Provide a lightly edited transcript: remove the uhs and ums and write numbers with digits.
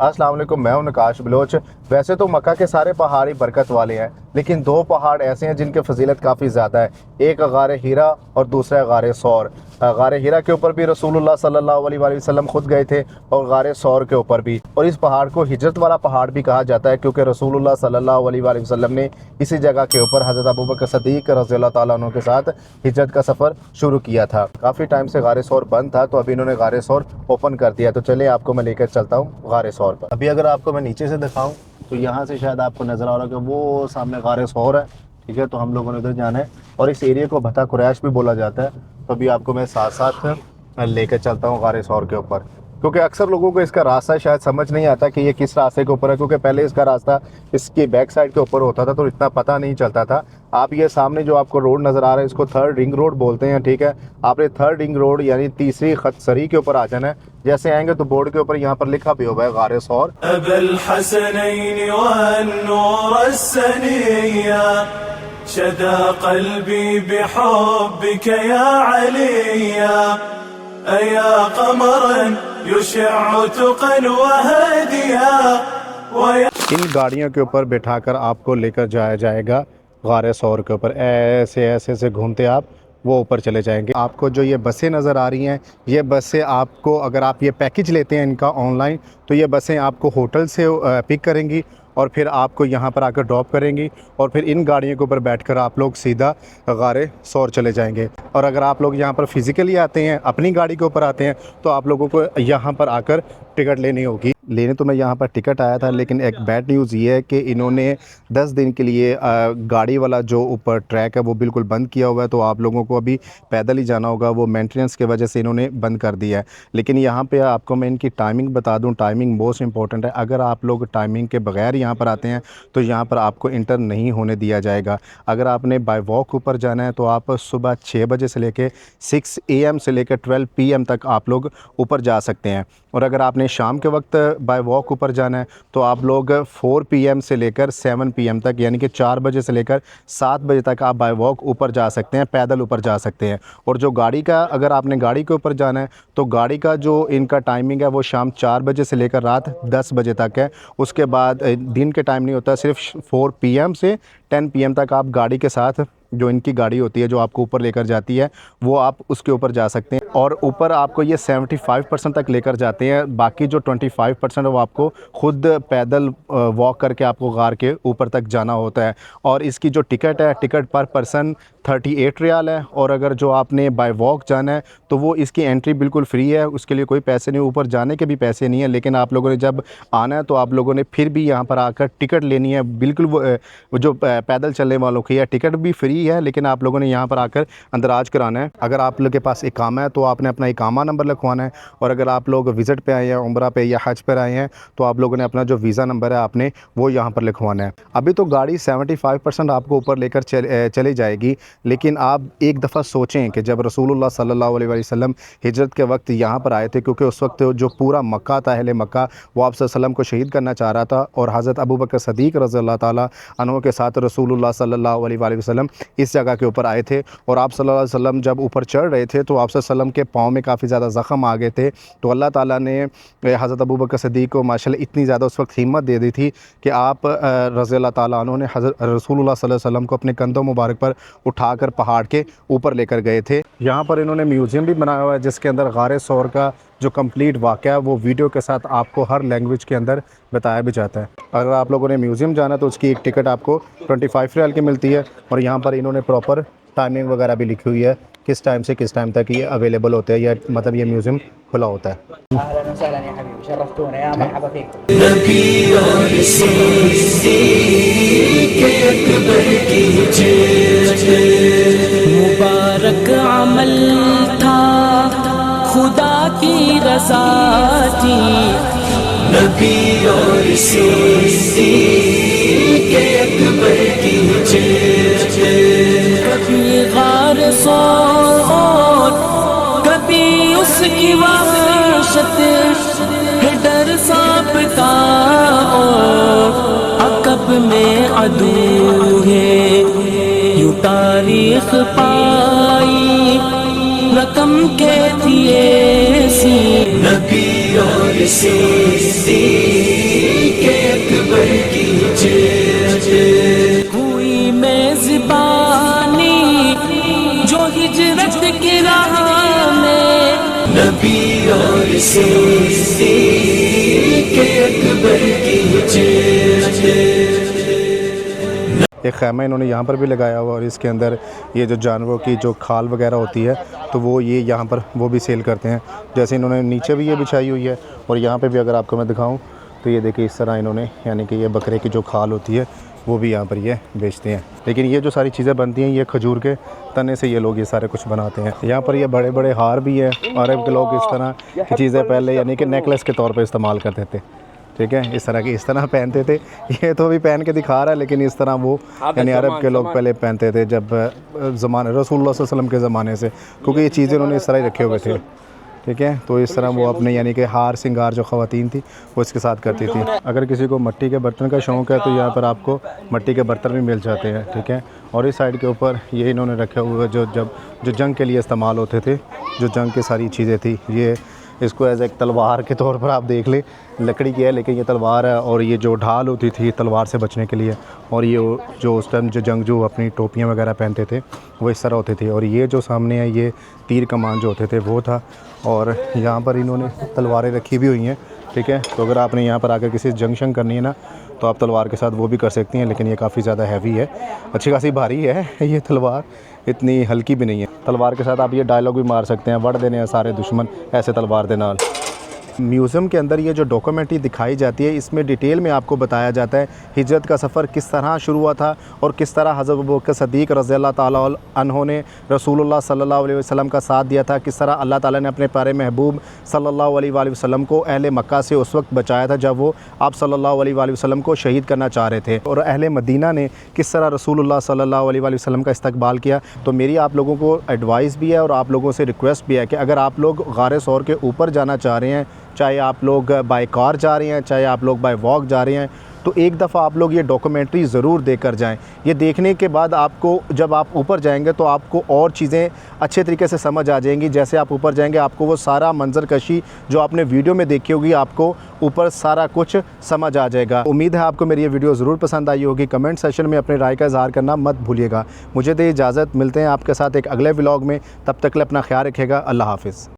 अस्सलाम वालेकुम, मैं हूं नकाश बलोच। वैसे तो मक्का के सारे पहाड़ ही बरकत वाले हैं, लेकिन दो पहाड़ ऐसे हैं जिनकी फजीलत काफ़ी ज़्यादा है। एक गार हीरा और दूसरा गार सौर। गार हीरा के ऊपर भी रसूलुल्लाह सल्लल्लाहु अलैहि वसल्लम खुद गए थे और गार सौर के ऊपर भी। और इस पहाड़ को हिजरत वाला पहाड़ भी कहा जाता है, क्योंकि रसूलुल्लाह सल्लल्लाहु अलैहि वसल्लम ने इसी जगह के ऊपर हज़रत अबू बकर सिद्दीक़ रज़ियल्लाहु ताला अन्हु के साथ हिजरत का सफ़र शुरू किया था। काफ़ी टाइम से गार सौर बंद था, तो अभी इन्होंने गार सौर ओपन कर दिया। तो चलिए आपको मैं लेकर चलता हूँ गार सौर पर। अभी अगर आपको मैं नीचे से दिखाऊं तो यहाँ से शायद आपको नज़र आ रहा है कि वो सामने गार सौर है। ठीक है, तो हम लोगों ने उधर जाना है और इस एरिया को भता कुरैश भी बोला जाता है। तो अभी आपको मैं साथ साथ लेकर चलता हूँ गार सौर के ऊपर, क्योंकि अक्सर लोगों को इसका रास्ता शायद समझ नहीं आता कि ये किस रास्ते के ऊपर है, क्योंकि पहले इसका रास्ता इसकी बैक साइड के ऊपर होता था तो इतना पता नहीं चलता था। आप ये सामने जो आपको रोड नज़र आ रहा है इसको थर्ड रिंग रोड बोलते हैं। ठीक है, आपने थर्ड रिंग रोड यानी तीसरी खतसरी के ऊपर आ जाना है। जैसे आएंगे तो बोर्ड के ऊपर यहाँ पर लिखा भी होगा गार सौर। इन गाड़ियों के ऊपर बिठाकर आपको लेकर जाया जाएगा गार सौर के ऊपर। ऐसे ऐसे से घूमते आप वो ऊपर चले जाएंगे। आपको जो ये बसें नज़र आ रही हैं, ये बसें आपको, अगर आप ये पैकेज लेते हैं इनका ऑनलाइन, तो ये बसें आपको होटल से पिक करेंगी और फिर आपको यहाँ पर आकर ड्रॉप करेंगी और फिर इन गाड़ियों के ऊपर बैठकर आप लोग सीधा गार सौर चले जाएंगे। और अगर आप लोग यहाँ पर फिज़िकली आते हैं, अपनी गाड़ी के ऊपर आते हैं, तो आप लोगों को यहाँ पर आकर टिकट लेनी होगी। लेने तो मैं यहाँ पर टिकट आया था, लेकिन एक बैड न्यूज़ ये है कि इन्होंने 10 दिन के लिए गाड़ी वाला जो ऊपर ट्रैक है वो बिल्कुल बंद किया हुआ है। तो आप लोगों को अभी पैदल ही जाना होगा, वो मेंटेनेंस की वजह से इन्होंने बंद कर दिया है। लेकिन यहाँ पे आपको मैं इनकी टाइमिंग बता दूँ, टाइमिंग मोस्ट इंपॉर्टेंट है। अगर आप लोग टाइमिंग के बगैर यहाँ पर आते हैं तो यहाँ पर आपको इंटर नहीं होने दिया जाएगा। अगर आपने बाय वॉक ऊपर जाना है तो आप सुबह 6 बजे से लेकर 6 AM से लेकर 12 PM तक आप लोग ऊपर जा सकते हैं। और अगर आपने शाम के वक्त बाय वॉक ऊपर जाना है तो आप लोग 4 PM से लेकर 7 PM तक, यानी कि 4 बजे से लेकर 7 बजे तक आप बाय वॉक ऊपर जा सकते हैं, पैदल ऊपर जा सकते हैं। और जो गाड़ी का, अगर आपने गाड़ी के ऊपर जाना है तो गाड़ी का जो इनका टाइमिंग है वो शाम 4 बजे से लेकर रात 10 बजे तक है। उसके बाद दिन के टाइम नहीं होता, सिर्फ 4 PM से 10 PM तक आप गाड़ी के साथ, जो इनकी गाड़ी होती है जो आपको ऊपर लेकर जाती है, वो आप उसके ऊपर जा सकते हैं। और ऊपर आपको ये 75% तक लेकर जाते हैं, बाकी जो 25% है वो आपको खुद पैदल वॉक करके आपको गार के ऊपर तक जाना होता है। और इसकी जो टिकट है, टिकट पर पर्सन 38 रियाल है। और अगर जो आपने बाय वॉक जाना है तो वो इसकी एंट्री बिल्कुल फ्री है, उसके लिए कोई पैसे नहीं, ऊपर जाने के भी पैसे नहीं है। लेकिन आप लोगों ने जब आना है तो आप लोगों ने फिर भी यहाँ पर आकर टिकट लेनी है। बिल्कुल वो जो पैदल चलने वालों की है टिकट भी फ्री है, लेकिन आप लोगों ने यहाँ पर आकर अंदराज कराना है। अगर आप लोग के पास इकामा है तो आपने अपना इकामा नंबर लिखवाना है। और अगर आप लोग विज़िट पे आए हैं, उम्रा पे या हज पर आए हैं, तो आप लोगों ने अपना जो वीज़ा नंबर है आपने वो यहाँ पर लिखवाना है। अभी तो गाड़ी 75% आपको ऊपर लेकर चली जाएगी, लेकिन आप एक दफ़ा सोचें कि जब रसूलुल्लाह सल्लल्लाहु अलैहि वसल्लम हिजरत के वक्त यहाँ पर आए थे, क्योंकि उस वक्त जो पूरा मक्का था, अहले मक्का, वो आप सल्लल्लाहु को शहीद करना चाह रहा था। और हज़रत अबू बकर सिद्दीक़ रज़ियल्लाहु ताला अन्हु के साथ रसूलुल्लाह सल्लल्लाहु अलैहि वसल्लम इस जगह के ऊपर आए थे। और आप सल्लल्लाहु अलैहि वसल्लम जब ऊपर चढ़ रहे थे तो आप सल्लल्लाहु अलैहि वसल्लम के पाँव में काफ़ी ज़्यादा ज़ख़म आ गए थे। तो अल्लाह ताला ने हज़रत अबू बकर सिद्दीक़ को माशाल्लाह इतनी ज़्यादा उस वक्त हिम्मत दे दी थी कि आप रज़ियल्लाहु ताला अन्हु ने हज़रत रसूलुल्लाह सल्लल्लाहु अलैहि वसल्लम को अपने कंधों मुबारक पर उठाकर पहाड़ के ऊपर लेकर गए थे। यहाँ पर इन्होंने म्यूज़ियम भी बनाया हुआ है, जिसके अंदर गार सौर का जो कंप्लीट वाक़या है वो वीडियो के साथ आपको हर लैंग्वेज के अंदर बताया भी जाता है। अगर आप लोगों ने म्यूज़ियम जाना तो उसकी एक टिकट आपको 25 रियाल की मिलती है। और यहाँ पर इन्होंने प्रॉपर टाइमिंग वगैरह भी लिखी हुई है, किस टाइम से किस टाइम तक ये अवेलेबल होते हैं, या मतलब ये म्यूज़ियम खुला होता है। मुबारक अमल था, खुदा की रज़ा थी, नबी और सिद्दीक़ अकबर की कभी गार सौर, कभी उसकी वहशत है, डर सांप का और अकब में अदू है। यूं तारीख पाई रकम के थी ऐसी, नबी और सिद्दीक़ सिद्दीक़ अकबर की एक खैमा इन्होंने यहाँ पर भी लगाया हुआ और इसके अंदर ये जो जानवरों की जो खाल वगैरह होती है तो वो ये यहाँ पर वो भी सेल करते हैं। जैसे इन्होंने नीचे भी ये बिछाई हुई है और यहाँ पे भी अगर आपको मैं दिखाऊं तो ये देखिए इस तरह इन्होंने यानी कि ये बकरे की जो खाल होती है वो भी यहाँ पर ये बेचते हैं। लेकिन ये जो सारी चीज़ें बनती हैं ये खजूर के तने से ये लोग ये सारे कुछ बनाते हैं। यहाँ पर ये बड़े बड़े हार भी हैं। अरब के लोग इस तरह की चीज़ें पहले यानी कि नेकलेस के तौर पर इस्तेमाल करते थे। ठीक है, इस तरह की इस तरह पहनते थे। ये तो भी पहन के दिखा रहा है लेकिन इस तरह वो यानी अरब के लोग पहले पहनते थे जब ज़माने रसूलुल्लाह सल्लल्लाहु अलैहि वसल्लम के ज़माने से, क्योंकि ये चीज़ें उन्होंने इस तरह ही रखे हुए थे। ठीक है, तो इस तरह वो अपने यानी कि हार सिंगार जो ख़वातीन थी वो इसके साथ करती थी। अगर किसी को मिट्टी के बर्तन का शौक़ है तो यहाँ पर आपको मिट्टी के बर्तन भी मिल जाते हैं। ठीक है, और इस साइड के ऊपर ये इन्होंने रखे हुए जो जंग के लिए इस्तेमाल होते थे, जो जंग की सारी चीज़ें थी, ये इसको एज एक तलवार के तौर पर आप देख लें, लकड़ी की है लेकिन ये तलवार है। और ये जो ढाल होती थी तलवार से बचने के लिए, और ये जो उस टाइम जो जंगजू अपनी टोपियाँ वगैरह पहनते थे वो इस तरह होते थे। और ये जो सामने है ये तीर कमान जो होते थे वो था। और यहाँ पर इन्होंने तलवारें रखी भी हुई हैं। ठीक है, तो अगर आपने यहाँ पर आकर किसी जंक्शन करनी है ना तो आप तलवार के साथ वो भी कर सकती हैं, लेकिन ये काफ़ी ज़्यादा हैवी है, अच्छी खासी भारी है ये तलवार, इतनी हल्की भी नहीं है। तलवार के साथ आप ये डायलॉग भी मार सकते हैं, वड़ देने हैं सारे दुश्मन ऐसे तलवार दे नाल। म्यूज़ियम के अंदर ये जो डॉक्यूमेंट्री दिखाई जाती है इसमें डिटेल में आपको बताया जाता है हिजरत का सफ़र किस तरह शुरू हुआ था और किस तरह हज़रत अबू बकर सिद्दीक़ रज़ियल्लाहु ताला अन्हु ने रसूलुल्लाह सल्लल्लाहु अलैहि वसल्लम का साथ दिया था, किस तरह अल्लाह ताला ने अपने प्यारे महबूब सल्लल्लाहु अलैहि वसल्लम को अहले मक्का से उस वक्त बचाया था जब वो आप सल्लल्लाहु अलैहि वसल्लम को शहीद करना चाह रहे थे, और अहले मदीना ने किस तरह रसूलुल्लाह सल्लल्लाहु अलैहि वसल्लम का इस्तकबाल किया। तो मेरी आप लोगों को एडवाइस भी है और आप लोगों से रिक्वेस्ट भी है कि अगर आप लोग गारे सौर के ऊपर जाना चाह रहे हैं, चाहे आप लोग बाय कार जा रहे हैं चाहे आप लोग बाय वॉक जा रहे हैं, तो एक दफ़ा आप लोग ये डॉक्यूमेंट्री ज़रूर देख कर जाएँ। ये देखने के बाद आपको जब आप ऊपर जाएंगे तो आपको और चीज़ें अच्छे तरीके से समझ आ जाएंगी। जैसे आप ऊपर जाएंगे आपको वो सारा मंजर कशी जो आपने वीडियो में देखी होगी आपको ऊपर सारा कुछ समझ आ जाएगा। उम्मीद है आपको मेरी ये वीडियो ज़रूर पसंद आई होगी। कमेंट सेशन में अपने राय का इज़हार करना मत भूलिएगा। मुझे दे इजाज़त, मिलते हैं आपके साथ एक अगले व्लॉग में, तब तक के लिए अपना ख्याल रखिएगा। अल्लाह हाफ़िज़।